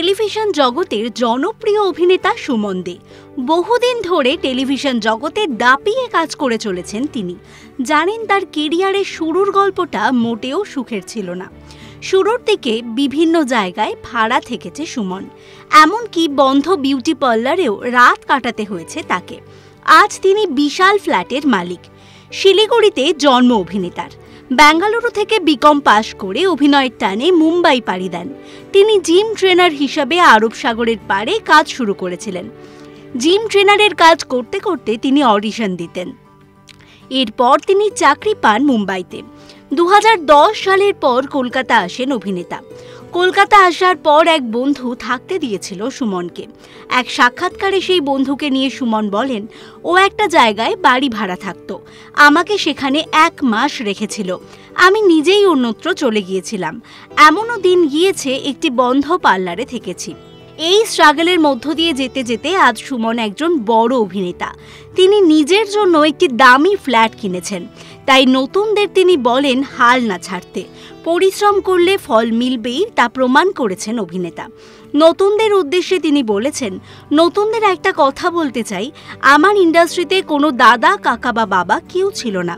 Television জগতের জনপ্রিয় অভিনেতা সুমন দে। বহুদিন ধরে টেলিভিশন জগতে দাপিয়ে কাজ করে চলেছেন তিনি। জানেন, তার কেরিয়ারের শুরুর গল্পটা মোটেও সুখের ছিল না। শুরুর দিকে বিভিন্ন জায়গায় ভাড়া থেকেছে সুমন, এমনকি বন্ধ বিউটি পার্লারেও রাত কাটাতে হয়েছে তাকে। আজ তিনি বিশাল ফ্ল্যাটের মালিক। শিলিগুড়িতে জন্ম অভিনেতার। বেঙ্গালুরু থেকে বিকম পাশ করে অভিনয়ের টানে মুম্বাই পাড়ি দেন। তিনি জিম ট্রেনার হিসাবে আরব সাগরের পাড়ে কাজ শুরু করেছিলেন। জিম ট্রেনারের কাজ করতে করতে তিনি অডিশন দিতেন। এরপর তিনি চাকরি পান মুম্বাইতে। 2010 সালের পর কলকাতা আসেন অভিনেতা। কলকাতা আসার পর এক বন্ধু থাকতে দিয়েছিল সুমনকে। এক সাক্ষাৎকারে সেই বন্ধুকে নিয়ে সুমন বলেন, ও একটা জায়গায় বাড়ি ভাড়া থাকতো, আমাকে সেখানে 1 মাস রেখেছিল। আমি নিজেই অন্যত্র চলে গিয়েছিলাম। এমনও দিন গিয়েছে একটি বন্ধ পার্লারে থেকেছি। এই স্ট্রাগলের মধ্য দিয়ে যেতে যেতে আজ সুমন একজন বড় অভিনেতা। তিনি নিজের জন্য একটি দামি ফ্ল্যাট কিনেছেন। তাই নতুনদের তিনি বলেন হাল না ছাড়তে। পরিশ্রম করলে ফল মিলবেই, তা প্রমাণ করেছেন অভিনেতা। নতুনদের উদ্দেশ্যে তিনি বলেছেন, নতুনদের একটা কথা বলতে চাই, আমার ইন্ডাস্ট্রিতে কোনো দাদা, কাকা বা বাবা কেউ ছিল না।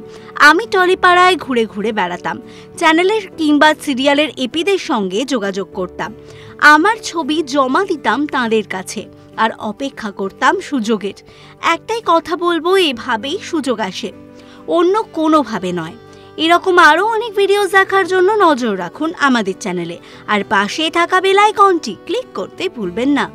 আমি টলিপাড়ায় ঘুরে ঘুরে বেড়াতাম, চ্যানেলের কিংবা সিরিয়ালের এপিদের সঙ্গে যোগাযোগ করতাম। আমার ছবি জমা দিতাম তাঁদের কাছে আর অপেক্ষা করতাম সুযোগের। একটাই কথা বলবো, এভাবেই সুযোগ আসে, অন্য কোনোভাবে নয়। এরকম আরও অনেক ভিডিও দেখার জন্য নজর রাখুন আমাদের চ্যানেলে, আর পাশে থাকা বেল আইকনটি ক্লিক করতে ভুলবেন না।